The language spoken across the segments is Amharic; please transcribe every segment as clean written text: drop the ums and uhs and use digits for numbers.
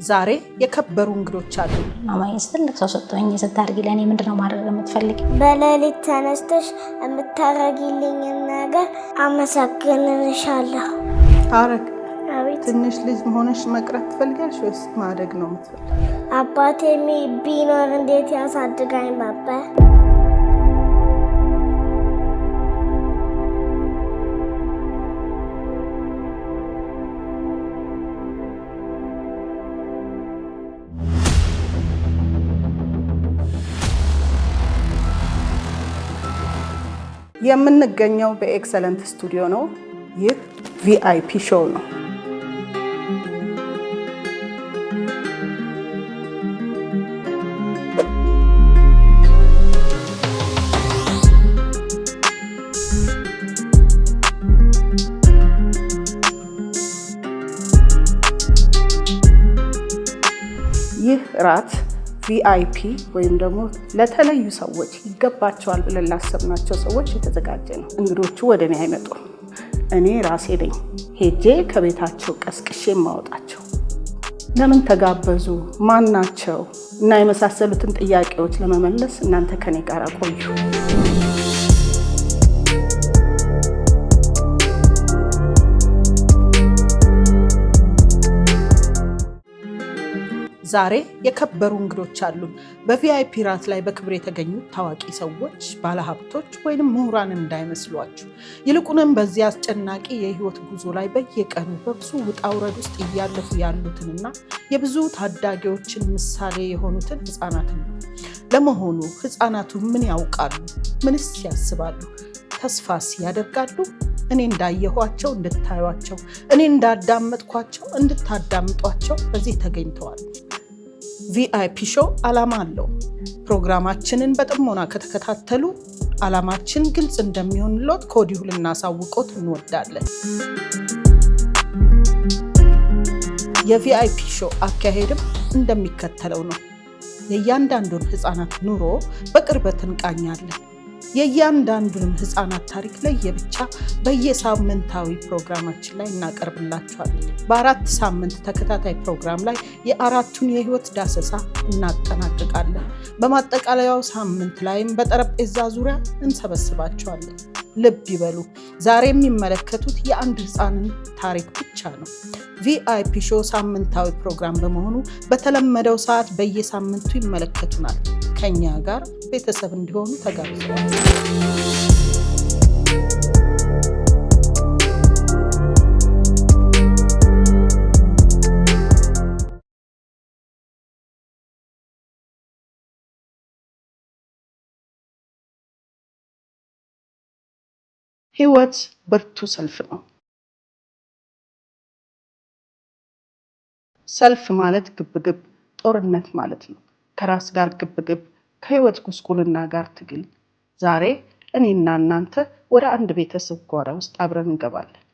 ዛሬ የከበሩ እንግዶች አሉ። ማማዬ ስትልክ ሰው ሰጥቶኝ ስታርጊ ለኔ ምንድነው ማድረግ የምትፈልጊ? በሌሊት ተነስተሽ የምታረጊልኝ ነገር አመሰግንልሻለሁ። ሐረግ አቤት። ትንሽ ልጅ መሆንሽ መቅረት ትፈልጊያለሽ ወይስ ማደግ ነው የምትፈልጊው? አባቴ ቢኖር እንዴት ያሳድጋኝ ነበር። የምንገኘው በኤክሰለንት ስቱዲዮ ነው። ይህ ቪአይፒ ሾው ነው። ይህ ራት ቪአይፒ ወይም ደግሞ ለተለዩ ሰዎች ይገባቸዋል ብለን ላሰብናቸው ሰዎች የተዘጋጀ ነው። እንግዶቹ ወደ እኔ አይመጡም። እኔ ራሴ ነኝ ሄጄ ከቤታቸው ቀስቅሼ የማወጣቸው። ለምን ተጋበዙ፣ ማን ናቸው እና የመሳሰሉትን ጥያቄዎች ለመመለስ እናንተ ከኔ ጋር ቆዩ። ዛሬ የከበሩ እንግዶች አሉ። በቪአይፒ ራት ላይ በክብር የተገኙ ታዋቂ ሰዎች፣ ባለሀብቶች ወይንም ምሁራን እንዳይመስሏችሁ። ይልቁንም በዚህ አስጨናቂ የህይወት ጉዞ ላይ በየቀኑ በብዙ ውጣ ውረድ ውስጥ እያለፉ ያሉትንና የብዙ ታዳጊዎችን ምሳሌ የሆኑትን ህፃናትን ነው። ለመሆኑ ህፃናቱ ምን ያውቃሉ? ምንስ ያስባሉ? ተስፋስ ያደርጋሉ? እኔ እንዳየኋቸው እንድታዩቸው፣ እኔ እንዳዳመጥኳቸው እንድታዳምጧቸው በዚህ ተገኝተዋል። ቪአይፒ ሾው ዓላማ አለው። ፕሮግራማችንን በጥሞና ከተከታተሉ ዓላማችን ግልጽ እንደሚሆንልዎት ከወዲሁ ልናሳውቅዎት እንወዳለን። የቪአይፒ ሾው አካሄድም እንደሚከተለው ነው። የእያንዳንዱን ህፃናት ኑሮ በቅርበት እንቃኛለን። የእያንዳንዱንም ህፃናት ታሪክ ለየብቻ በየሳምንታዊ ፕሮግራማችን ላይ እናቀርብላችኋለን። በ4 ሳምንት ተከታታይ ፕሮግራም ላይ የአራቱን የህይወት ዳሰሳ እናጠናቅቃለን። በማጠቃለያው ሳምንት ላይም በጠረጴዛ ዙሪያ እንሰበስባቸዋለን። ልብ ይበሉ፣ ዛሬ የሚመለከቱት የአንድ ህፃንን ታሪክ ብቻ ነው። ቪአይፒ ሾው ሳምንታዊ ፕሮግራም በመሆኑ በተለመደው ሰዓት በየሳምንቱ ይመለከቱናል። ከኛ ጋር ቤተሰብ እንዲሆኑ ተጋብዘዋል። ህይወት ብርቱ ሰልፍ ነው። ሰልፍ ማለት ግብግብ፣ ጦርነት ማለት ነው። ከራስ ጋር ግብግብ፣ ከህይወት ጉስቁልና ጋር ትግል። ዛሬ እኔና እናንተ ወደ አንድ ቤተሰብ ጓዳ ውስጥ አብረን እንገባለን።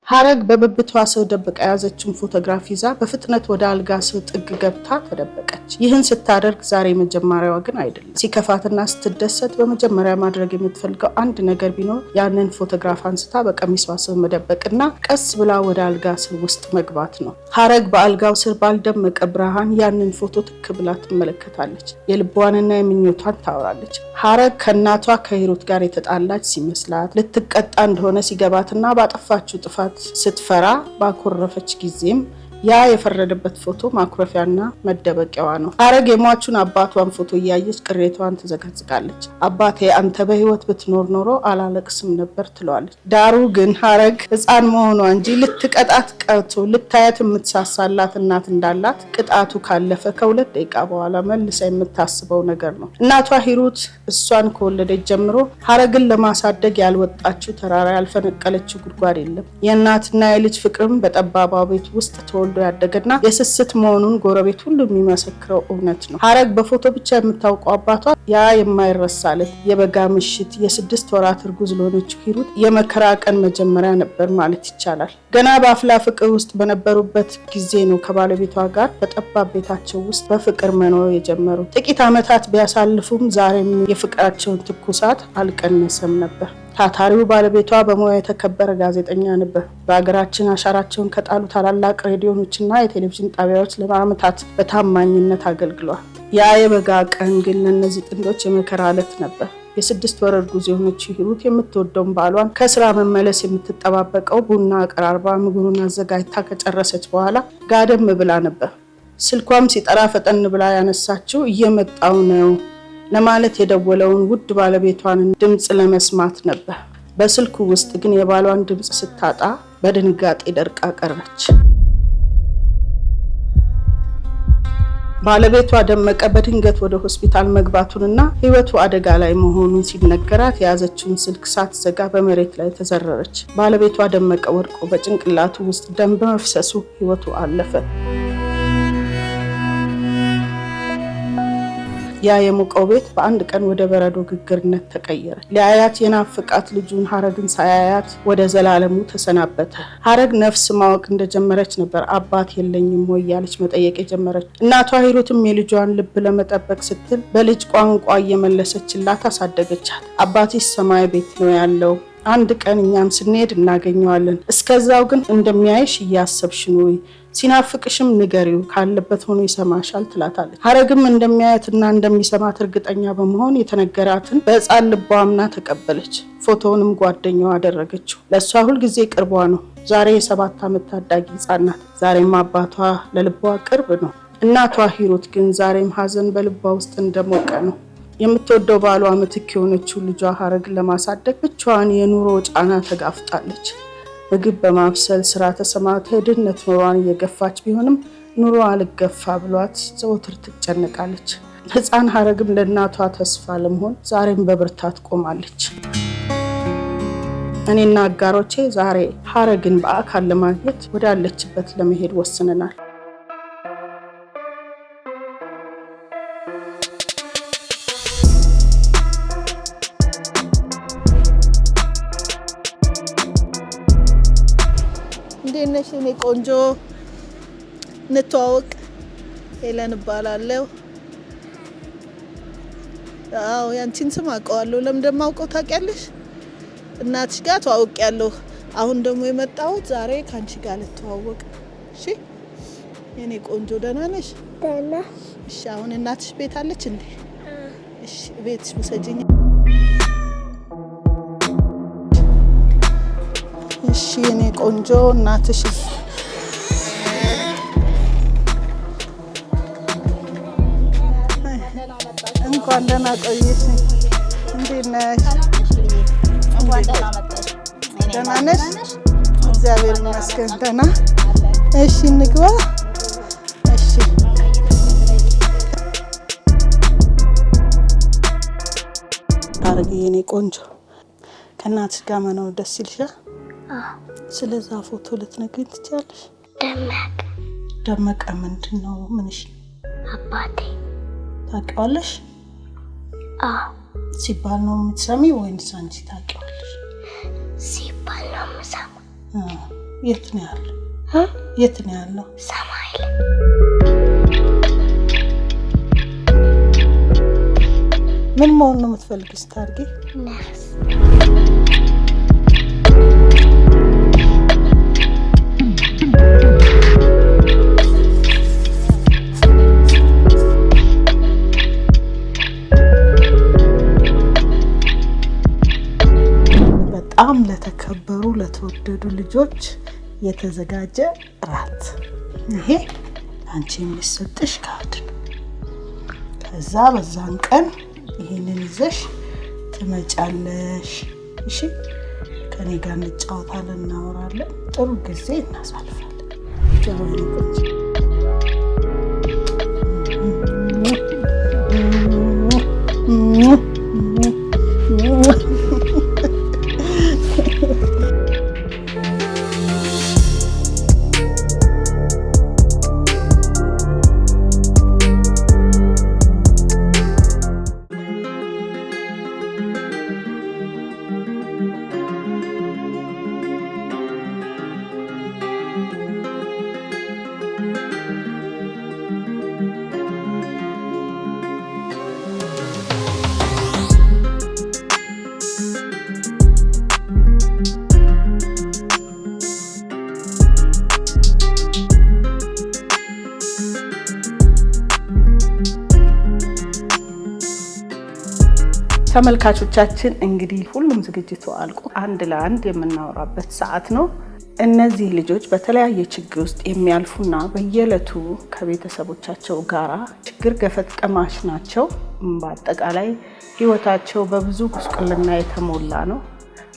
ሐረግ በብብቷ ስር ደብቃ የያዘችውን ፎቶግራፍ ይዛ በፍጥነት ወደ አልጋ ስር ጥግ ገብታ ተደበቀች። ይህን ስታደርግ ዛሬ መጀመሪያዋ ግን አይደለም። ሲከፋትና ስትደሰት በመጀመሪያ ማድረግ የምትፈልገው አንድ ነገር ቢኖር ያንን ፎቶግራፍ አንስታ በቀሚሷ ስር መደበቅና ቀስ ብላ ወደ አልጋ ስር ውስጥ መግባት ነው። ሐረግ በአልጋው ስር ባልደመቀ ብርሃን ያንን ፎቶ ትክ ብላ ትመለከታለች። የልቧንና የምኞቷን ታወራለች። ሐረግ ከእናቷ ከሂሩት ጋር የተጣላች ሲመስላት፣ ልትቀጣ እንደሆነ ሲገባትና ባጠፋችው ጥፋት ስትፈራ ባኮረፈች ጊዜም ያ የፈረደበት ፎቶ ማኩረፊያና መደበቂያዋ ነው። ሐረግ የሟቹን አባቷን ፎቶ እያየች ቅሬታዋን ትዘጋዝጋለች። አባቴ አንተ በህይወት ብትኖር ኖሮ አላለቅስም ነበር ትለዋለች። ዳሩ ግን ሐረግ ህፃን መሆኗ እንጂ ልትቀጣት ቀርቶ ልታያት የምትሳሳላት እናት እንዳላት ቅጣቱ ካለፈ ከ2 ደቂቃ በኋላ መልሳ የምታስበው ነገር ነው። እናቷ ሂሩት እሷን ከወለደች ጀምሮ ሐረግን ለማሳደግ ያልወጣችው ተራራ ያልፈነቀለችው ጉድጓድ የለም። የእናትና የልጅ ፍቅርም በጠባባ ቤት ውስጥ ተወልዶ ያደገና የስስት መሆኑን ጎረቤት ሁሉ የሚመሰክረው እውነት ነው። ሐረግ በፎቶ ብቻ የምታውቀው አባቷ ያ የማይረሳለት የበጋ ምሽት የ6 ወራት እርጉዝ ለሆነችው ሂሩት የመከራ ቀን መጀመሪያ ነበር ማለት ይቻላል። ገና በአፍላ ፍቅር ውስጥ በነበሩበት ጊዜ ነው ከባለቤቷ ጋር በጠባብ ቤታቸው ውስጥ በፍቅር መኖር የጀመሩት። ጥቂት ዓመታት ቢያሳልፉም ዛሬም የፍቅራቸውን ትኩሳት አልቀነሰም ነበር። ታታሪው ባለቤቷ በሙያ የተከበረ ጋዜጠኛ ነበር። በአገራችን አሻራቸውን ከጣሉ ታላላቅ ሬዲዮኖችና የቴሌቪዥን ጣቢያዎች ለዓመታት በታማኝነት አገልግሏል። ያ የበጋ ቀን ግን ለእነዚህ ጥንዶች የመከራ ዕለት ነበር። የ6 ወር እርጉዝ የሆነችው ሂሩት የምትወደውን ባሏን ከስራ መመለስ የምትጠባበቀው ቡና አቀራርባ ምግቡን አዘጋጅታ ከጨረሰች በኋላ ጋደም ብላ ነበር። ስልኳም ሲጠራ ፈጠን ብላ ያነሳችው እየመጣው ነው ለማለት የደወለውን ውድ ባለቤቷን ድምጽ ለመስማት ነበር። በስልኩ ውስጥ ግን የባሏን ድምጽ ስታጣ በድንጋጤ ደርቃ ቀረች። ባለቤቷ ደመቀ በድንገት ወደ ሆስፒታል መግባቱንና ህይወቱ አደጋ ላይ መሆኑን ሲነገራት የያዘችውን ስልክ ሳትዘጋ በመሬት ላይ ተዘረረች። ባለቤቷ ደመቀ ወድቆ በጭንቅላቱ ውስጥ ደም በመፍሰሱ ህይወቱ አለፈ። ያ የሞቀው ቤት በአንድ ቀን ወደ በረዶ ግግርነት ተቀየረ። ሊያያት የናፍቃት ልጁን ሀረግን ሳያያት ወደ ዘላለሙ ተሰናበተ። ሀረግ ነፍስ ማወቅ እንደጀመረች ነበር አባት የለኝም ወይ ያለች መጠየቅ የጀመረች። እናቷ ሂሩትም የልጇን ልብ ለመጠበቅ ስትል በልጅ ቋንቋ እየመለሰችላት አሳደገቻት። አባትሽ ሰማይ ቤት ነው ያለው፣ አንድ ቀን እኛም ስንሄድ እናገኘዋለን፣ እስከዛው ግን እንደሚያይሽ እያሰብሽ ነው፣ ሲናፍቅሽም ንገሪው፣ ካለበት ሆኖ ይሰማሻል ትላታለች። ሀረግም እንደሚያያትና እንደሚሰማት እርግጠኛ በመሆን የተነገራትን በሕፃን ልቧ አምና ተቀበለች። ፎቶውንም ጓደኛዋ አደረገችው። ለእሷ ሁልጊዜ ቅርቧ ነው። ዛሬ የ7 ዓመት ታዳጊ ሕፃን ናት። ዛሬም አባቷ ለልቧ ቅርብ ነው። እናቷ ሂሩት ግን ዛሬም ሀዘን በልቧ ውስጥ እንደሞቀ ነው። የምትወደው ባሏ ምትክ የሆነችው ልጇ ሀረግን ለማሳደግ ብቻዋን የኑሮ ጫና ተጋፍጣለች። ምግብ በማብሰል ስራ ተሰማርታ የድህነት ኑሯን እየገፋች ቢሆንም ኑሮ አልገፋ ብሏት ዘወትር ትጨነቃለች። ሕፃን ሀረግም ለእናቷ ተስፋ ለመሆን ዛሬም በብርታት ቆማለች። እኔና አጋሮቼ ዛሬ ሀረግን በአካል ለማግኘት ወዳለችበት ለመሄድ ወስነናል። ነሽ እኔ ቆንጆ እንተዋወቅ። ሄለን እባላለሁ። አዎ ያንቺን ስም አውቀዋለሁ። ለምን እንደማውቀው ታውቂያለሽ? እናትሽ ጋር ተዋውቂያለሁ። አሁን ደግሞ የመጣሁት ዛሬ ካንቺ ጋር ልተዋወቅ። እሺ የኔ ቆንጆ ደህና ነሽ? ደህና። እሺ አሁን እናትሽ ቤት አለች እንዴ? እሺ ቤትሽ ውሰጂኝ። እሺ የኔ ቆንጆ እናትሽ እንኳን ደህና ቆየሽ። እንዴት ነሽ? ደህና ነሽ? እግዚአብሔር ይመስገን ደህና። እሺ እንግባ። እሺ ሀረግ የኔ ቆንጆ ከእናትሽ ጋር መኖር ደስ ይልሻል? ስለዛ ፎቶ ልትነግሪኝ ትችያለሽ? ደመቀ ምንድን ነው? ምንሽ? አባቴ። ታውቂዋለሽ? ሲባል ነው የምትሰሚ ወይንስ አንቺ ታውቂዋለሽ? ሲባል ነው የምሰማው። የት ነው ያለው? የት ነው ያለው? ሰማይ ላይ። ምን መሆን ነው የምትፈልጊው ስታድጊ? ነርስ። በጣም ለተከበሩ ለተወደዱ ልጆች የተዘጋጀ ራት። ይሄ አንቺ የሚሰጥሽ ካርድ ነው። ከዛ በዛን ቀን ይሄንን ይዘሽ ትመጫለሽ። እሺ ከኔ ጋር እንጫወታለን፣ እናወራለን፣ ጥሩ ጊዜ እናሳልፋለን። ጀምሩ። ተመልካቾቻችን እንግዲህ ሁሉም ዝግጅቱ አልቆ አንድ ለአንድ የምናወራበት ሰዓት ነው። እነዚህ ልጆች በተለያየ ችግር ውስጥ የሚያልፉና በየዕለቱ ከቤተሰቦቻቸው ጋራ ችግር ገፈት ቀማሽ ናቸው። በአጠቃላይ ህይወታቸው በብዙ ጉስቁልና የተሞላ ነው።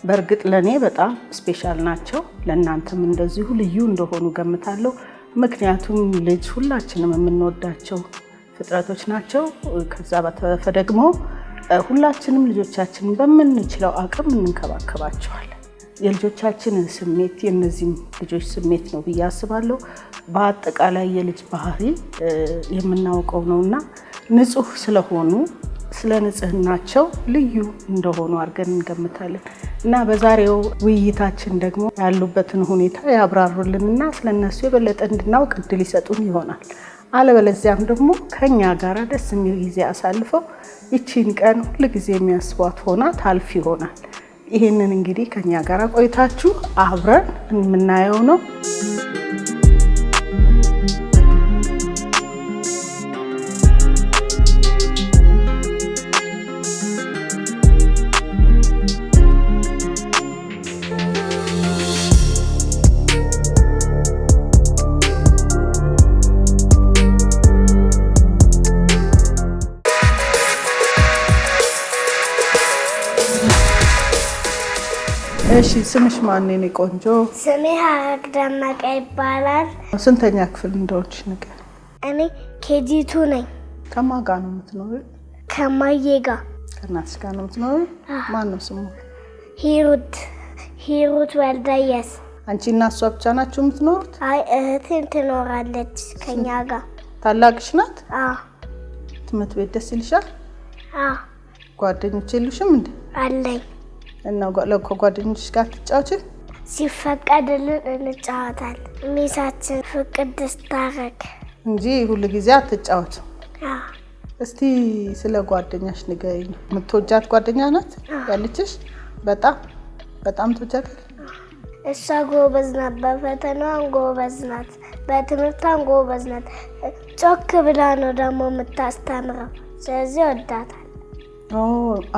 በእርግጥ ለኔ በጣም ስፔሻል ናቸው። ለእናንተም እንደዚሁ ልዩ እንደሆኑ ገምታለሁ። ምክንያቱም ልጅ ሁላችንም የምንወዳቸው ፍጥረቶች ናቸው። ከዛ በተረፈ ደግሞ ሁላችንም ልጆቻችንን በምንችለው አቅም እንንከባከባቸዋለን። የልጆቻችንን ስሜት የነዚህም ልጆች ስሜት ነው ብዬ አስባለሁ። በአጠቃላይ የልጅ ባህሪ የምናውቀው ነውና ንጹህ ስለሆኑ ስለ ንጽህናቸው ልዩ እንደሆኑ አድርገን እንገምታለን እና በዛሬው ውይይታችን ደግሞ ያሉበትን ሁኔታ ያብራሩልንና ስለነሱ የበለጠ እንድናውቅ እድል ይሰጡን ይሆናል። አለበለዚያም ደግሞ ከኛ ጋር ደስ የሚል ጊዜ አሳልፈው ይቺን ቀን ሁልጊዜ የሚያስቧት ሆና ታልፍ ይሆናል። ይሄንን እንግዲህ ከኛ ጋር ቆይታችሁ አብረን የምናየው ነው። እሺ ስምሽ ማን ነው? እኔ ቆንጆ ስሜ ሀረግ ደመቀ ይባላል። ስንተኛ ክፍል እንደሆንሽ ንገር። እኔ ኬጂ2 ነኝ። ከማን ጋር ነው የምትኖሪው? ከማዬ ጋር። ከእናትሽ ጋር ነው የምትኖሪው? ማን ነው ስሙ? ሂሩት ወልደየስ። አንቺ እና እሷ ብቻ ናችሁ የምትኖሩት? አይ እህቴም ትኖራለች ከኛ ጋር። ታላቅሽ ናት? አዎ። ትምህርት ቤት ደስ ይልሻል? አዎ። ጓደኞች የሉሽም እንዴ? አለኝ። እና ከጓደኞችሽ ጋር ትጫወቺ? ሲፈቀድልን እንጫወታለን። ሚሳችን ፍቅድ ስታረግ እንጂ ሁሉ ጊዜ አትጫወቱ። አዎ። እስቲ ስለ ጓደኛሽ ንገሪኝ። የምትወጃት ጓደኛ ናት ያለችሽ? በጣም ትወጃታለሽ? እሷ ጎበዝ ናት። በፈተናዋም ጎበዝ ናት። በትምህርቷም ጎበዝ ናት። ጮክ ብላ ነው ደግሞ የምታስተምረው። ስለዚህ ወዳታል።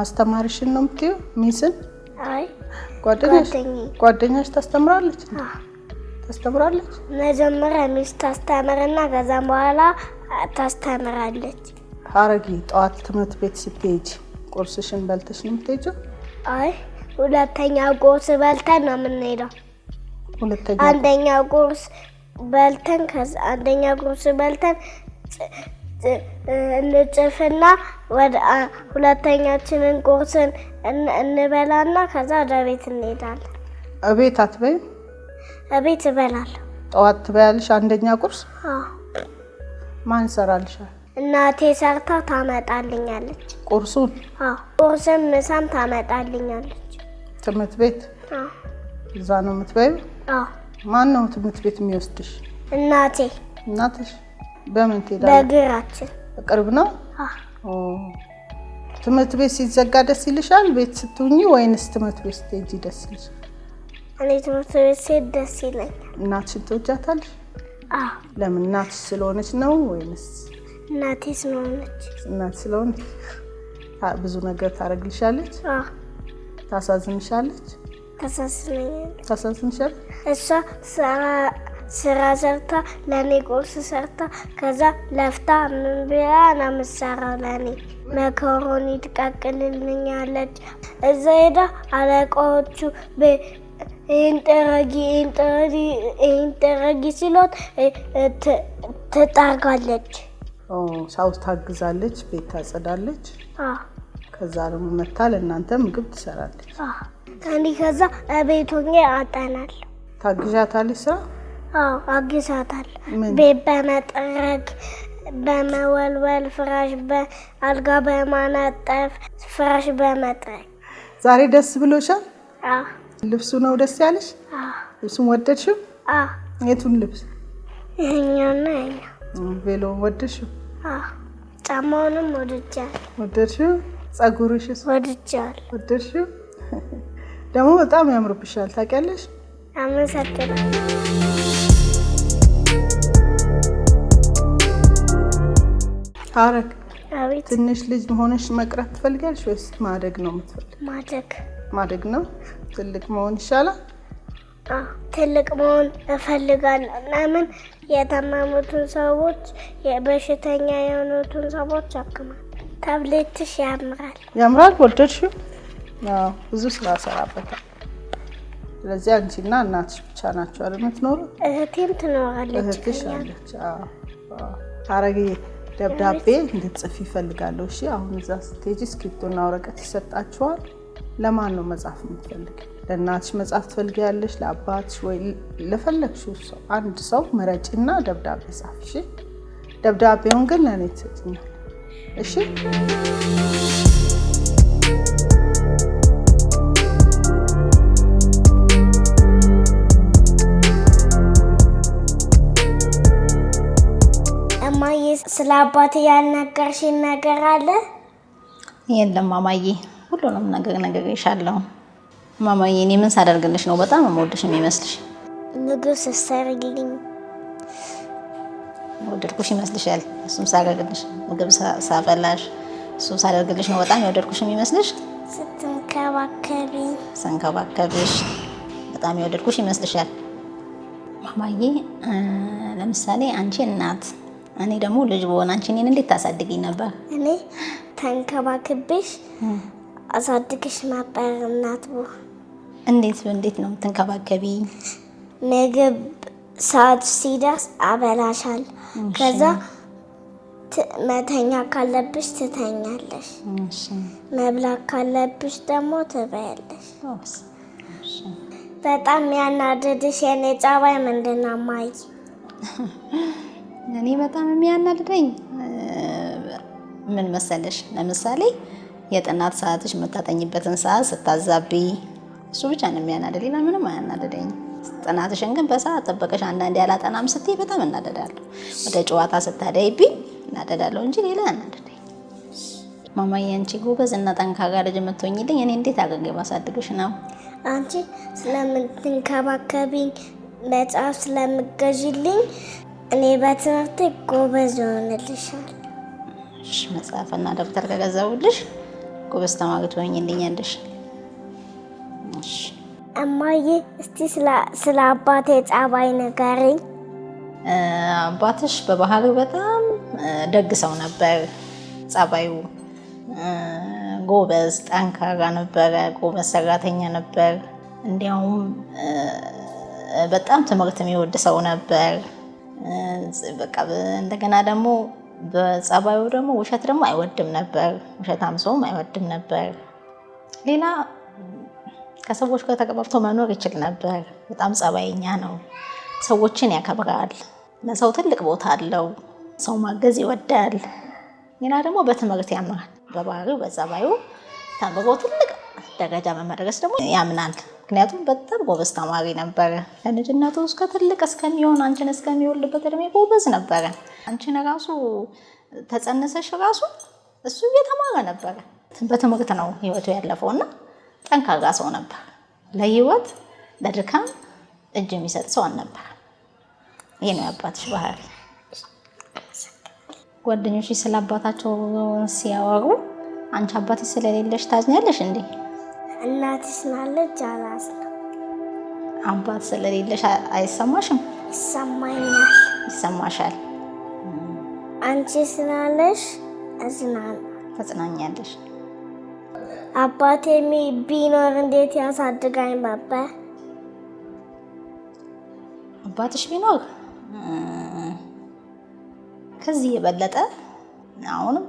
አስተማሪሽን ነው የምትይው? ሚስን? አይ ጓደኛሽ ታስተምራለች? ታስተምራለች? መጀመሪያ ሚስ ታስተምርና ከዛም በኋላ ታስተምራለች። ሀረጊ ጠዋት ትምህርት ቤት ስትሄጂ ቁርስሽን በልተሽ ነው የምትሄጂው? አይ ሁለተኛ ቁርስ በልተን ነው የምንሄደው። አንደኛ ቁርስ በልተን እንጭፍና ወደ ሁለተኛችንን ቁርስን እንበላና ከዛ ወደ ቤት እንሄዳለን። እቤት አትበይም? እቤት እበላለሁ። ጠዋት ትበያለሽ አንደኛ ቁርስ? አዎ። ማን ይሰራልሻል? እናቴ ሰርታ ታመጣልኛለች ቁርሱን? አዎ። ቁርስም ምሳም ታመጣልኛለች። ትምህርት ቤት? አዎ። እዛ ነው የምትበይው? አዎ። ማን ነው ትምህርት ቤት የሚወስድሽ? እናቴ። እናትሽ? በምን ትሄዳለሽ? በእግራችን። ቅርብ ነው? አዎ። ትምህርት ቤት ሲዘጋ ደስ ይልሻል ቤት ስትሆኚ ወይንስ ትምህርት ቤት ስትሄጂ ደስ ይልሻል? እኔ ትምህርት ቤት ስሄድ ደስ ይለኛል። እናትሽን ትወጃታለሽ? አዎ። ለምን? እናትሽ ስለሆነች ነው ወይንስ? እናቴ ስለሆነች። እናት ስለሆነች ብዙ ነገር ታረግልሻለች? አዎ። ታሳዝንሻለች? ታሳዝንሻለች? እሷ ስራ ሰርታ ለኔ ቁርስ ሰርታ ከዛ ለፍታ ምን ብላ ነው የምትሰራው ለኔ። መኮሮኒ ትቀቅልልኛለች። እዛ ሄዳ አለቃዎቹ ይህን ጥረጊ ሲሏት ትጠርጋለች። ሳውስ ታግዛለች፣ ቤት ታጸዳለች። ከዛ ደግሞ መታ ለእናንተ ምግብ ትሰራለች። ከዛ ቤት ሆኜ አጠናለሁ። ታግዣታለች ስራ? አዎ አግዛታለሁ። ቤት በመጥረግ በመወልወል ፍራሽ በአልጋ በማነጠፍ ፍራሽ በመጥረግ። ዛሬ ደስ ብሎሻል? አዎ። ልብሱ ነው ደስ ያለሽ? አዎ። ልብሱን ወደድሽው? አዎ። የቱን ልብስ? ይሄኛውና ቬሎውን ወደድሽው? አዎ። ጫማውንም ወድጃለሁ። ወደድሽው? ጸጉርሽስ? ወደድሽው? ደግሞ በጣም ያምርብሻል ታውቂያለሽ? አመሰግናለሁ። ሀረግ አቤት። ትንሽ ልጅ መሆንሽ መቅረት ትፈልጊያለሽ ወይስ ማደግ ነው የምትፈልጊው? ማደግ ነው። ትልቅ መሆን ይሻላል? ትልቅ መሆን እፈልጋለሁ። ለምን የታመሙትን ሰዎች የበሽተኛ የሆኑትን ሰዎች አክማል። ታብሌትሽ ያምራል። ወደድሽው? ብዙ ስራ ሰራበታል። ስለዚህ አንቺና እናትሽ ብቻ ናቸው አይደል የምትኖሩት? እህቴም ትኖራለች። እህትሽ አለች? ሐረግዬ ደብዳቤ እንድትጽፊ ይፈልጋለሁ። እሺ፣ አሁን እዛ ስትሄጂ እስክሪብቶና ወረቀት ይሰጣችኋል። ለማን ነው መጻፍ የምትፈልጊው? ለእናትሽ መጻፍ ትፈልጊያለሽ? ለአባትሽ ወይ ለፈለግሽው ሰው አንድ ሰው መረጪና ደብዳቤ ጻፊ። እሺ፣ ደብዳቤውን ግን ለእኔ ትሰጪኛለሽ። እሺ። እማዬ ስለ አባቴ ያልነገርሽኝ ነገር አለ? የለም ማማዬ፣ ሁሉንም ነገር ነግሬሻለሁ። ማማዬ እኔ ምን ሳደርግልሽ ነው በጣም የምወድሽ የሚመስልሽ? ምግብ ስትሰርጊልኝ ወደድኩሽ ይመስልሻል? እሱም ሳደርግልሽ ምግብ ሳበላሽ እሱም ሳደርግልሽ ነው በጣም የወደድኩሽ የሚመስልሽ? ስንከባከብሽ በጣም የወደድኩሽ ይመስልሻል? ማማዬ ለምሳሌ አንቺ እናት፣ እኔ ደግሞ ልጅ በሆነ አንቺ እኔን እንዴት ታሳድጊኝ ነበር? እኔ ተንከባክብሽ አሳድግሽ ነበር እናት። እንዴት ነው የምትንከባከቢኝ? ምግብ ሰዓት ሲደርስ አበላሻል። ከዛ መተኛ ካለብሽ ትተኛለሽ። መብላት ካለብሽ ደግሞ ትበያለሽ። በጣም ያናደድሽ የኔ ጸባይ ምንድን ነው እማዬ? እኔ በጣም የሚያናድደኝ ምን መሰለሽ? ለምሳሌ የጥናት ሰዓትሽ የምታጠኝበትን ሰዓት ስታዛቢ፣ እሱ ብቻ ነው የሚያናድድ። ሌላ ምንም አያናድደኝ። ጥናትሽን ግን በሰዓት ጠበቀሽ አንዳንዴ ያላጠናም ስትይ በጣም እናደዳለሁ። ወደ ጨዋታ ስታደይብኝ እናደዳለሁ እንጂ ሌላ አያናድደኝ። ማማዬ አንቺ ጎበዝ እና ጠንካራ ልጅ የምትሆኝልኝ እኔ እንዴት አድርጌ ባሳድግሽ ነው? አንቺ ስለምትንከባከቢኝ፣ መጽሐፍ ስለምገዥልኝ እኔ በትምህርት ጎበዝ ሆንልሻል። መጽሐፍና ደብተር ከገዛሁልሽ ጎበዝ ተማሪ ትሆኝልኛለሽ። እማዬ እስቲ ስለ አባቴ ጸባይ ንገሪኝ። አባትሽ በባህሪው በጣም ደግ ሰው ነበር። ጸባዩ ጎበዝ ጠንካራ ነበረ። ጎበዝ ሰራተኛ ነበር። እንዲያውም በጣም ትምህርት የሚወድ ሰው ነበር። በቃ እንደገና ደግሞ በጸባዩ ደግሞ ውሸት ደግሞ አይወድም ነበር። ውሸታም ሰውም አይወድም ነበር። ሌላ ከሰዎች ጋር ተቀባብቶ መኖር ይችል ነበር። በጣም ጸባይኛ ነው። ሰዎችን ያከብራል። ለሰው ትልቅ ቦታ አለው። ሰው ማገዝ ይወዳል። ሌላ ደግሞ በትምህርት ያምራል። በባህሪው በጸባዩ ተምሮ ትልቅ ደረጃ በመድረስ ደግሞ ያምናል። ምክንያቱም በጣም ጎበዝ ተማሪ ነበረ። ለልጅነቱ እስከ ትልቅ እስከሚሆን አንቺን እስከሚወልድበት እድሜ ጎበዝ ነበረ። አንቺን ራሱ ተጸንሰሽ ራሱ እሱ እየተማረ ነበረ። በትምህርት ነው ህይወቱ ያለፈውና ጠንካራ ሰው ነበር። ለህይወት ለድካም እጅ የሚሰጥ ሰው አልነበር። ይሄ ነው የአባትሽ ባህሪ። ጓደኞች ስለ አባታቸው ሲያወሩ አንቺ አባትሽ ስለሌለሽ ታዝኛለሽ እንዴ? እናትሽ ስላለች አላዝንም። አባት ስለሌለሽ አይሰማሽም? ይሰማኛል። ይሰማሻል። አንቺ ስላለሽ አዝናለሁ። ተጽናኛለሽ። አባቴ ቢኖር እንዴት ያሳድጋኝ ነበር? አባትሽ ቢኖር ከዚህ የበለጠ አሁንም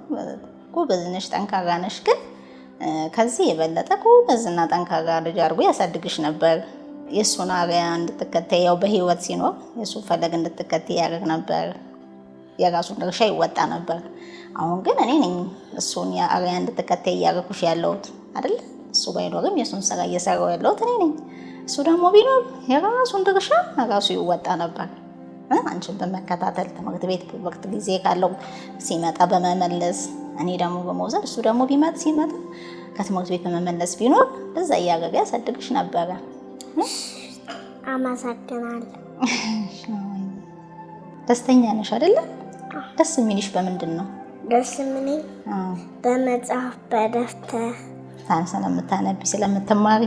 ጎበዝ ነሽ፣ ጠንካራ ነሽ። ግን ከዚህ የበለጠ ጎበዝና ጠንካራ ልጅ አድርጎ ያሳድግሽ ነበር። የእሱን አርአያ እንድትከተይ ያው በህይወት ሲኖር የእሱን ፈለግ እንድትከተይ ያደርግ ነበር። የራሱን ድርሻ ይወጣ ነበር። አሁን ግን እኔ ነኝ እሱን አርአያ እንድትከተይ እያደረኩሽ ያለሁት አይደል? እሱ ባይኖርም የእሱን ስራ እየሰራው ያለሁት እኔ ነኝ። እሱ ደግሞ ቢኖር የራሱን ድርሻ ራሱ ይወጣ ነበር። አንቺን በመከታተል ትምህርት ቤት ወቅት ጊዜ ካለው ሲመጣ በመመለስ እኔ ደግሞ በመውሰድ እሱ ደግሞ ሲመጣ ከትምህርት ቤት በመመለስ ቢኖር በዛ እያደረገ ያሳድግሽ ነበረ። አመሰግናለሁ። ደስተኛ ነሽ አይደለ? ደስ የሚልሽ በምንድን ነው? ደስ የሚለኝ በመጽሐፍ በደብተር ስለምታነቢ ስለምትማሪ።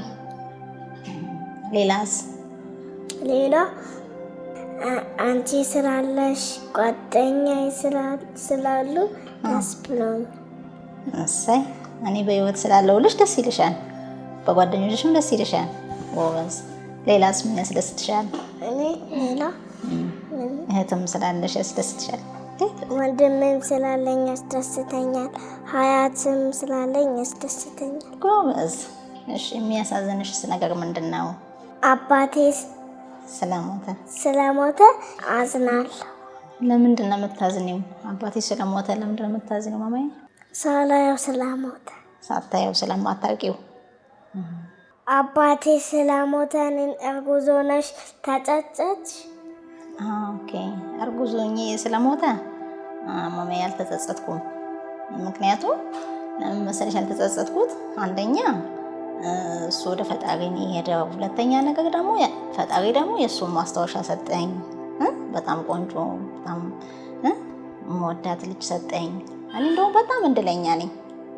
ሌላስ? ሌላ አንቺ ስላለሽ ጓደኛዬ ስላሉ ደስ ብሎኝ። እሰይ እኔ በህይወት ስላለሁልሽ ደስ ይልሻል፣ በጓደኞችሽም ደስ ይልሻል። ጎበዝ። ሌላስ ምን ያስደስትሻል? እኔ ሌላ እህትም ስላለሽ ያስደስትሻል? ወንድምም ስላለኝ ያስደስተኛል። ሀያትም ስላለኝ ያስደስተኛል። ጎበዝ። እሺ የሚያሳዝንሽስ ነገር ምንድን ነው? አባቴ ስለሞተ አዝናለሁ። ለምንድን ነው የምታዝኒው? አባቴ ስለሞተ ለምንድን ነው የምታዝኒው ማማዬ? ሳላየው ስለሞተ። ሳታየው ስለማታውቂው? አባቴ ስለሞተ እኔን እርጉዝ ሆነሽ ተጸጸትሽ? ኦኬ። እርጉዝ ሆኜ ስለሞተ ማማዬ አልተጸጸትኩም። ምክንያቱም ለምን መሰለሽ ያልተጸጸትኩት? አንደኛ እሱ ወደ ፈጣሪ ነው የሄደው። ሁለተኛ ነገር ደግሞ ፈጣሪ ደግሞ የእሱን ማስታወሻ ሰጠኝ። በጣም ቆንጆ በጣም መወዳት ልጅ ሰጠኝ። እኔ እንደውም በጣም እድለኛ ነኝ።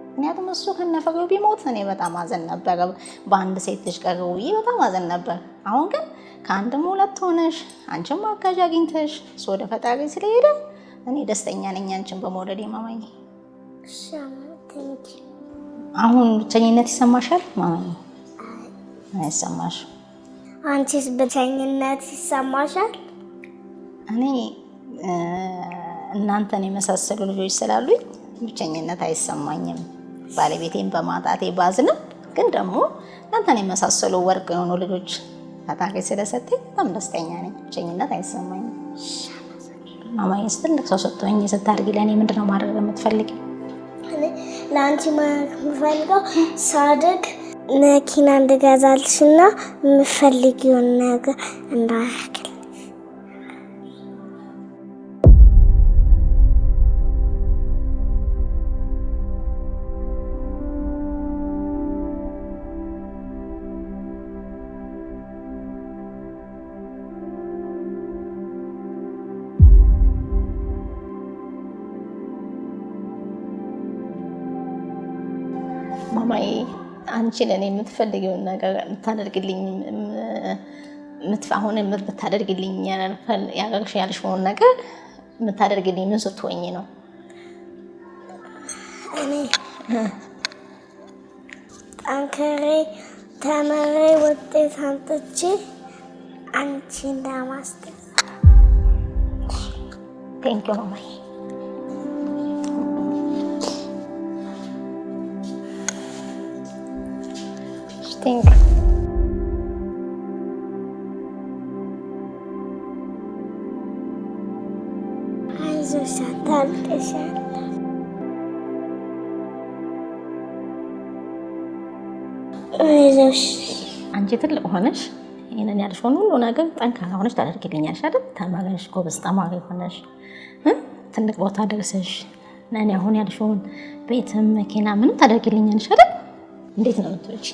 ምክንያቱም እሱ ከነፈረው ቢሞት እኔ በጣም አዘን ነበር። በአንድ ሴት ልጅ ቀረው ብዬ በጣም አዘን ነበር። አሁን ግን ከአንድም ሁለት ሆነሽ አንቺም አጋዥ አግኝተሽ እሱ ወደ ፈጣሪ ስለሄደ እኔ ደስተኛ ነኝ አንቺን በመውለዴ ማማዬ። አሁን ብቸኝነት ይሰማሻል ማማዬ? አይሰማሽ? አንቺስ ብቸኝነት ይሰማሻል? እኔ እናንተን የመሳሰሉ ልጆች ስላሉኝ ብቸኝነት አይሰማኝም። ባለቤቴን በማጣቴ ባዝንም ግን ደግሞ እናንተን የመሳሰሉ ወርቅ የሆኑ ልጆች ፈጣሪ ስለሰጠኝ በጣም ደስተኛ ነኝ። ብቸኝነት አይሰማኝም። ማማዬስ ትልቅ ሰው ሰጥቶኝ ስታድጊ ለእኔ ምንድን ነው ማድረግ የምትፈልጊው? ለአንቺ ማድረግ የምፈልገው ሳድግ መኪና እንድገዛልሽና የምፈልጊውን ነገር እንዳደርግልሽ። ማማዬ አንቺ ለእኔ የምትፈልጊውን ነገር የምታደርግልኝ አሁን የምታደርግልኝ ያልሽውን ነገር የምታደርግልኝ ምን ስትሆኝ ነው? እኔ ጠንክሬ ተምሬ ውጤት አምጥቼ አንቺን ለማስደሰት። ቴንኪው ማማዬ። አይዞሽ አታልቅሽ። አይዞሽ አንቺ ትልቅ ሆነሽ ይሄንን ያልሽውን ሁሉ ነገር ጠንካራ ሆነሽ ታደርጊልኛለሽ አይደል? ተማሪሽ ጎበዝ ተማሪ ሆነሽ ትልቅ ቦታ ደርሰሽ ለእኔ አሁን ያልሽውን ቤትም መኪና ምንም ታደርጊልኛለሽ አይደል? እንዴት ነው የምትወጪ?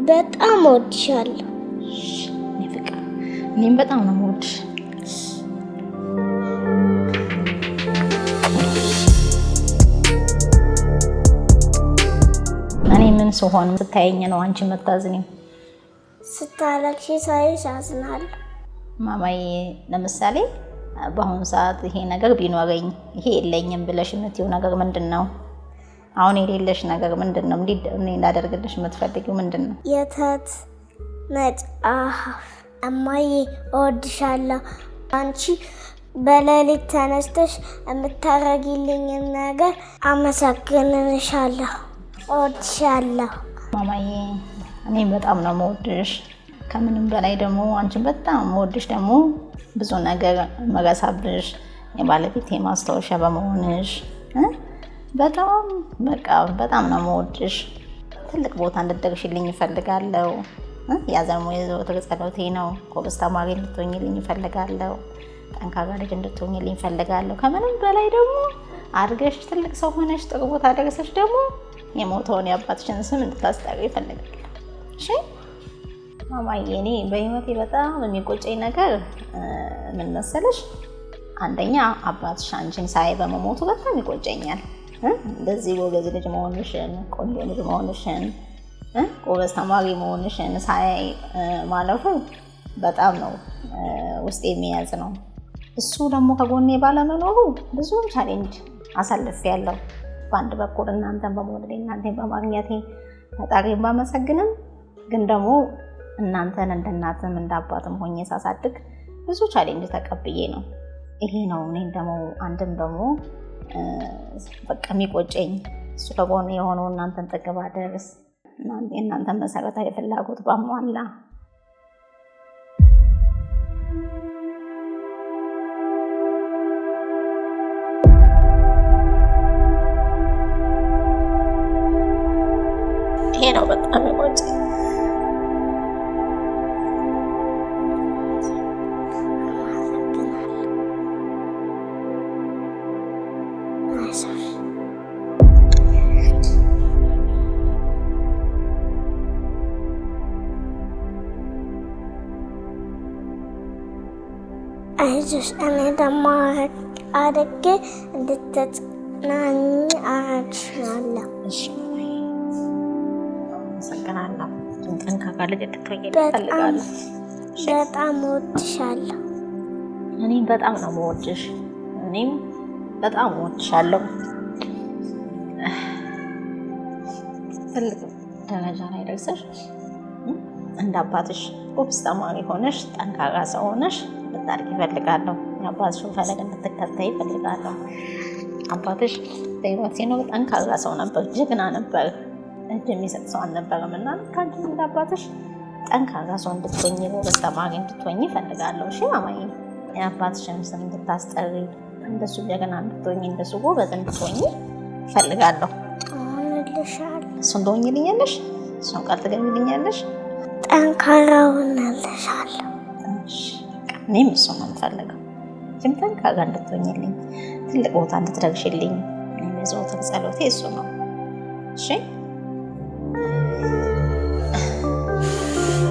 በጣም እወድሻለሁ። እኔ ፍቅር እኔም በጣም ነው የምወድሽ። እኔ ምን ስሆን ስታየኝ ነው አንቺ የምታዝኒው? ስታለቅሺ ሳይሽ አዝናለሁ ማማዬ። ለምሳሌ በአሁኑ ሰዓት ይሄ ነገር ቢኖረኝ ይሄ የለኝም ብለሽ የምትይው ነገር ምንድን ነው? አሁን የሌለሽ ነገር ምንድን ነው? እኔ እንዳደርግልሽ የምትፈልጊው ምንድን ነው? የተት መጽሐፍ። እማዬ እወድሻለሁ። አንቺ በሌሊት ተነስተሽ የምታረጊልኝን ነገር አመሰግንሻለሁ። እወድሻለሁ ማማዬ። እኔም በጣም ነው የምወድሽ። ከምንም በላይ ደግሞ አንቺን በጣም የምወድሽ ደግሞ ብዙ ነገር መረሳብሽ የባለቤቴ ማስታወሻ በመሆንሽ በጣም በቃ በጣም ነው የምወድሽ። ትልቅ ቦታ እንድትደርሽልኝ እፈልጋለሁ። ያ ደግሞ የዘወትር ጸሎቴ ነው። ጎበዝ ተማሪ እንድትሆኝልኝ እፈልጋለሁ። ጠንካራ ልጅ እንድትሆኝልኝ እፈልጋለሁ። ከምንም በላይ ደግሞ አድገሽ ትልቅ ሰው ሆነሽ ጥሩ ቦታ ደርሰሽ ደግሞ የሞተውን የአባትሽን ስም እንድታስጠሪ እፈልጋለሁ። እሺ ማማዬ እኔ በህይወቴ በጣም የሚቆጨኝ ነገር ምን መሰለሽ? አንደኛ አባትሽ አንቺን ሳይ በመሞቱ በጣም ይቆጨኛል። እንደዚህ ጎበዝ ልጅ መሆንሽን፣ ቆንጆ ልጅ መሆንሽን፣ ጎበዝ ተማሪ መሆንሽን ሳይ ማለፉ በጣም ነው ውስጤ የሚያዝ ነው። እሱ ደግሞ ከጎኔ ባለመኖሩ ብዙ ቻሌንጅ አሳልፌያለሁ። በአንድ በኩል እናንተን በመውደዴ እናንተን በማግኘቴ ፈጣሪን ባመሰግንም ግን ደግሞ እናንተን እንደ እናትም እንደ አባትም ሆኜ ሳሳድግ ብዙ ቻሌንጅ ተቀብዬ ነው። ይሄ ነው እኔን ደግሞ አንድም ደግሞ በቃ የሚቆጨኝ እሱ ከጎኔ የሆነው እናንተን ጥግ ባደርስ እናንተን መሰረታዊ ፍላጎት ባሟላ። ይሄ ነው በጣም የሚቆጨኝ። አይዞሽ እኔ ደግሞ አድጌ እንድትጽናኝ አደርግሻለሁ። አመሰግናለሁ። ጠንካራ ልጅ እንድትሆኚ እፈልጋለሁ። በጣም እወድሻለሁ። እኔም በጣም ነው የምወድሽ። እኔም በጣም እወድሻለሁ። ትልቅ ደረጃ ላይ ደርሰሽ እንደ አባትሽ ጎበዝ ተማሪ ሆነሽ ጠንካራ ሰው ሆነሽ ልታድጊ እፈልጋለሁ። የአባትሽን ፈለግ እንድትከተይ እፈልጋለሁ። አባትሽ በህይወት ሲኖር ጠንካራ ሰው ነበር፣ ጀግና ነበር፣ እጅ የሚሰጥ ሰው አልነበረም እና ከአንቺ እንደ አባትሽ ጠንካራ ሰው እንድትሆኚ ጎበዝ ተማሪ እንድትሆኚ እፈልጋለሁ። እሺ ማማዬ? የአባትሽን ስም እንድታስጠሪ፣ እንደሱ ጀግና እንድትሆኚ፣ እንደሱ ጎበዝ እንድትሆኚ እፈልጋለሁ። እሱን ትሆኚልኛለሽ? እሱን ቃል ትገቢልኛለሽ? ጠንካራ ሆናለሻለሁ። እኔም እሱ ነው የምፈልገው። ግን ጠንካራ እንድትሆኚልኝ፣ ትልቅ ቦታ እንድትደርሽልኝ የዘወትር ጸሎቴ እሱ ነው። እሺ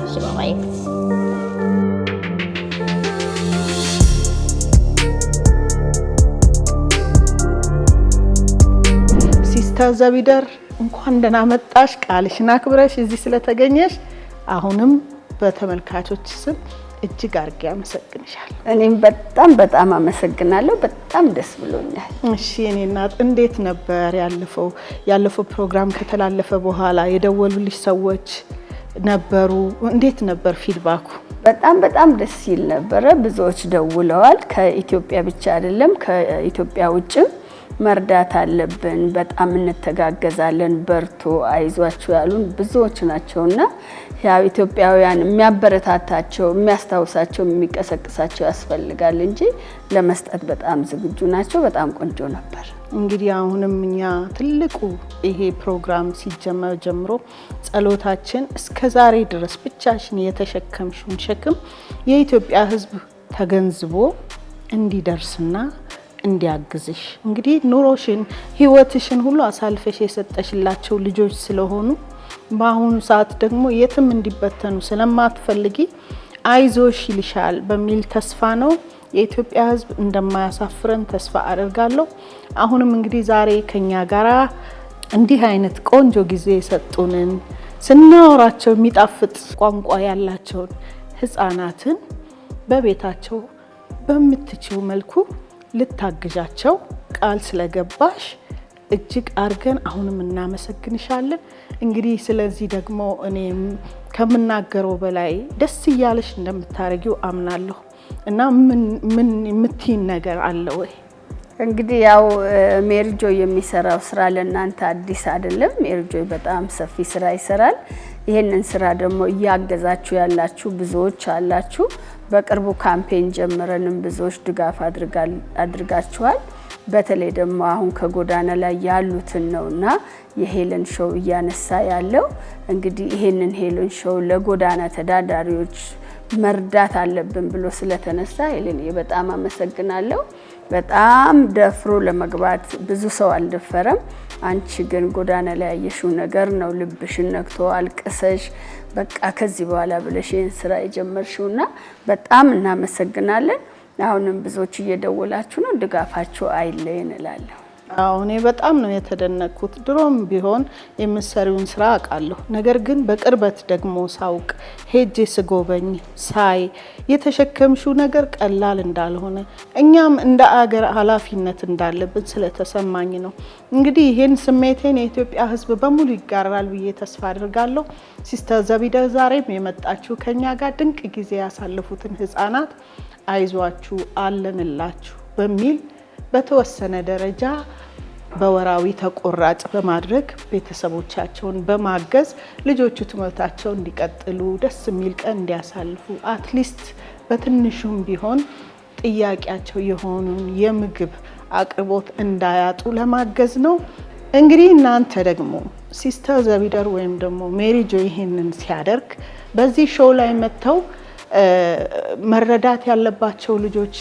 እሺ ማማዬ። ሲስተር ዘቢደር እንኳን ደህና መጣሽ። ቃልሽን አክብረሽ እዚህ ስለተገኘሽ አሁንም በተመልካቾች ስም እጅግ አድርጌ አመሰግንሻለሁ። እኔም በጣም አመሰግናለሁ። በጣም ደስ ብሎኛል። እሺ የኔ እናት እንዴት ነበር ያለፈው ፕሮግራም ከተላለፈ በኋላ የደወሉልሽ ሰዎች ነበሩ? እንዴት ነበር ፊድባኩ? በጣም ደስ ይል ነበረ። ብዙዎች ደውለዋል። ከኢትዮጵያ ብቻ አይደለም ከኢትዮጵያ ውጭም መርዳት አለብን፣ በጣም እንተጋገዛለን፣ በርቱ፣ አይዟችሁ ያሉን ብዙዎች ናቸውና ያው ኢትዮጵያውያን የሚያበረታታቸው፣ የሚያስታውሳቸው፣ የሚቀሰቅሳቸው ያስፈልጋል እንጂ ለመስጠት በጣም ዝግጁ ናቸው። በጣም ቆንጆ ነበር። እንግዲህ አሁንም እኛ ትልቁ ይሄ ፕሮግራም ሲጀመር ጀምሮ ጸሎታችን እስከዛሬ ድረስ ብቻሽን የተሸከምሽውን ሸክም የኢትዮጵያ ሕዝብ ተገንዝቦ እንዲደርስና እንዲያግዝሽ እንግዲህ ኑሮሽን ህይወትሽን ሁሉ አሳልፈሽ የሰጠሽላቸው ልጆች ስለሆኑ በአሁኑ ሰዓት ደግሞ የትም እንዲበተኑ ስለማትፈልጊ አይዞሽ ይልሻል በሚል ተስፋ ነው። የኢትዮጵያ ህዝብ እንደማያሳፍረን ተስፋ አደርጋለሁ። አሁንም እንግዲህ ዛሬ ከኛ ጋራ እንዲህ አይነት ቆንጆ ጊዜ የሰጡንን ስናወራቸው የሚጣፍጥ ቋንቋ ያላቸውን ህፃናትን በቤታቸው በምትችው መልኩ ልታግዣቸው ቃል ስለገባሽ እጅግ አርገን አሁንም እናመሰግንሻለን። እንግዲህ ስለዚህ ደግሞ እኔም ከምናገረው በላይ ደስ እያለሽ እንደምታረጊው አምናለሁ እና ምን የምትይን ነገር አለ ወይ? እንግዲህ ያው ሜሪጆይ የሚሰራው ስራ ለእናንተ አዲስ አይደለም። ሜሪጆይ በጣም ሰፊ ስራ ይሰራል። ይሄንን ስራ ደግሞ እያገዛችሁ ያላችሁ ብዙዎች አላችሁ። በቅርቡ ካምፔን ጀምረንም ብዙዎች ድጋፍ አድርጋችኋል። በተለይ ደግሞ አሁን ከጎዳና ላይ ያሉትን ነውና የሄለን ሾው እያነሳ ያለው እንግዲህ ይሄንን ሄለን ሾው ለጎዳና ተዳዳሪዎች መርዳት አለብን ብሎ ስለተነሳ ሄለን በጣም አመሰግናለሁ። በጣም ደፍሮ ለመግባት ብዙ ሰው አልደፈረም። አንቺ ግን ጎዳና ላይ ያየሽው ነገር ነው ልብሽን ነክቶ አልቅሰሽ በቃ ከዚህ በኋላ ብለሽ ይሄን ስራ የጀመርሽውና በጣም እናመሰግናለን። አሁንም ብዙዎች እየደወላችሁ ነው፣ ድጋፋችሁ አይለየን እላለሁ። አዎ እኔ በጣም ነው የተደነቅኩት። ድሮም ቢሆን የምትሰሪውን ስራ አውቃለሁ። ነገር ግን በቅርበት ደግሞ ሳውቅ ሄጄ ስጎበኝ ሳይ የተሸከምሽው ነገር ቀላል እንዳልሆነ እኛም እንደ አገር ኃላፊነት እንዳለብን ስለተሰማኝ ነው። እንግዲህ ይሄን ስሜቴን የኢትዮጵያ ሕዝብ በሙሉ ይጋራል ብዬ ተስፋ አድርጋለሁ። ሲስተር ዘቢደር ዛሬም የመጣችሁ ከኛ ጋር ድንቅ ጊዜ ያሳለፉትን ህፃናት አይዟችሁ አለንላችሁ በሚል በተወሰነ ደረጃ በወራዊ ተቆራጭ በማድረግ ቤተሰቦቻቸውን በማገዝ ልጆቹ ትምህርታቸውን እንዲቀጥሉ ደስ የሚል ቀን እንዲያሳልፉ አትሊስት በትንሹም ቢሆን ጥያቄያቸው የሆኑን የምግብ አቅርቦት እንዳያጡ ለማገዝ ነው። እንግዲህ እናንተ ደግሞ ሲስተር ዘቢደር ወይም ደግሞ ሜሪ ጆ ይሄንን ሲያደርግ በዚህ ሾው ላይ መጥተው መረዳት ያለባቸው ልጆች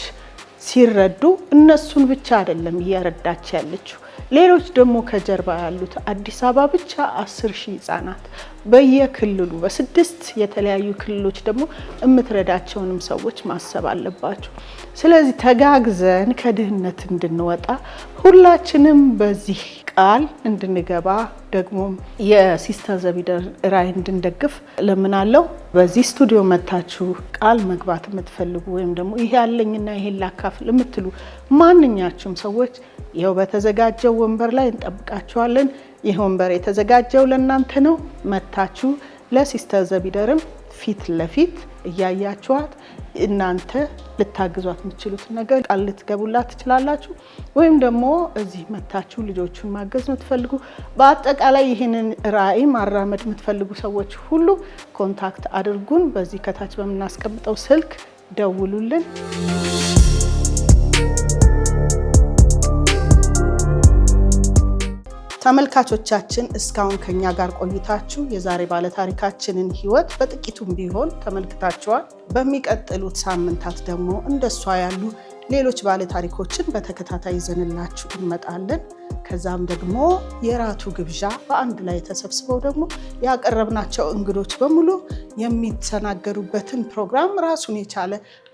ሲረዱ እነሱን ብቻ አይደለም እያረዳች ያለችው፣ ሌሎች ደግሞ ከጀርባ ያሉት አዲስ አበባ ብቻ 10,000 ህፃናት በየክልሉ በ6 የተለያዩ ክልሎች ደግሞ የምትረዳቸውንም ሰዎች ማሰብ አለባቸው። ስለዚህ ተጋግዘን ከድህነት እንድንወጣ ሁላችንም በዚህ ቃል እንድንገባ ደግሞ የሲስተር ዘቢደር ራዕይ እንድንደግፍ ለምናለው። በዚህ ስቱዲዮ መታችሁ ቃል መግባት የምትፈልጉ ወይም ደግሞ ይሄ ያለኝና ይሄን ላካፍል የምትሉ ማንኛችሁም ሰዎች ይኸው በተዘጋጀው ወንበር ላይ እንጠብቃችኋለን። ይህ ወንበር የተዘጋጀው ለእናንተ ነው። መታችሁ ለሲስተር ዘቢደርም ፊት ለፊት እያያችኋት እናንተ ልታግዟት የምትችሉት ነገር ቃል ልትገቡላት ትችላላችሁ። ወይም ደግሞ እዚህ መታችሁ ልጆቹን ማገዝ የምትፈልጉ በአጠቃላይ ይህንን ራዕይ ማራመድ የምትፈልጉ ሰዎች ሁሉ ኮንታክት አድርጉን። በዚህ ከታች በምናስቀምጠው ስልክ ደውሉልን። ተመልካቾቻችን እስካሁን ከኛ ጋር ቆይታችሁ የዛሬ ባለታሪካችንን ህይወት በጥቂቱም ቢሆን ተመልክታችኋል። በሚቀጥሉት ሳምንታት ደግሞ እንደሷ ያሉ ሌሎች ባለታሪኮችን በተከታታይ ይዘንላችሁ እንመጣለን። ከዛም ደግሞ የራቱ ግብዣ በአንድ ላይ ተሰብስበው ደግሞ ያቀረብናቸው እንግዶች በሙሉ የሚተናገሩበትን ፕሮግራም ራሱን የቻለ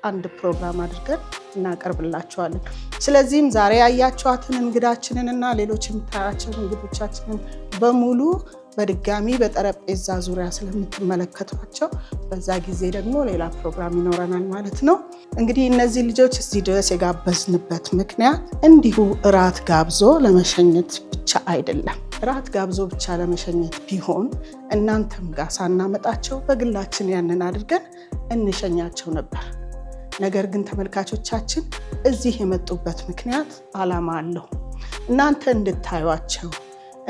አንድ ፕሮግራም አድርገን እናቀርብላችኋለን። ስለዚህም ዛሬ ያያችኋትን እንግዳችንን እና ሌሎች የምታያቸው እንግዶቻችንን በሙሉ በድጋሚ በጠረጴዛ ዙሪያ ስለምትመለከቷቸው በዛ ጊዜ ደግሞ ሌላ ፕሮግራም ይኖረናል ማለት ነው። እንግዲህ እነዚህ ልጆች እዚህ ድረስ የጋበዝንበት ምክንያት እንዲሁ እራት ጋብዞ ለመሸኘት ብቻ አይደለም። እራት ጋብዞ ብቻ ለመሸኘት ቢሆን እናንተም ጋር ሳናመጣቸው በግላችን ያንን አድርገን እንሸኛቸው ነበር። ነገር ግን ተመልካቾቻችን እዚህ የመጡበት ምክንያት ዓላማ አለው። እናንተ እንድታዩቸው፣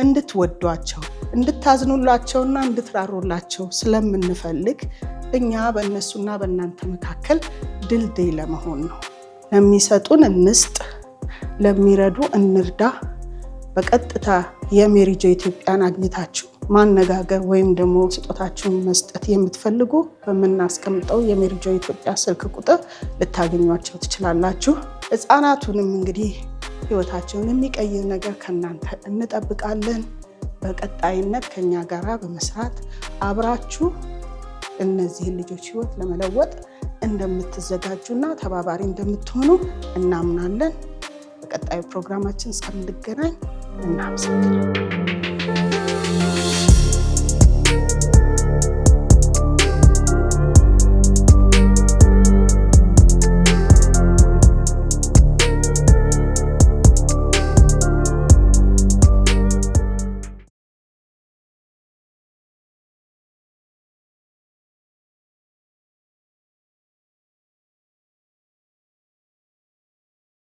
እንድትወዷቸው፣ እንድታዝኑላቸውና እንድትራሩላቸው ስለምንፈልግ እኛ በእነሱና በእናንተ መካከል ድልድይ ለመሆን ነው። ለሚሰጡን እንስጥ፣ ለሚረዱ እንርዳ። በቀጥታ የሜሪ ጆ ኢትዮጵያን አግኝታችሁ ማነጋገር ወይም ደግሞ ስጦታችሁን መስጠት የምትፈልጉ በምናስቀምጠው የሜሪ ጆ ኢትዮጵያ ስልክ ቁጥር ልታገኟቸው ትችላላችሁ። ህፃናቱንም እንግዲህ ህይወታቸውን የሚቀይር ነገር ከእናንተ እንጠብቃለን። በቀጣይነት ከኛ ጋራ በመስራት አብራችሁ እነዚህን ልጆች ህይወት ለመለወጥ እንደምትዘጋጁና ተባባሪ እንደምትሆኑ እናምናለን። በቀጣዩ ፕሮግራማችን እስከምንገናኝ እናመሰግናለን።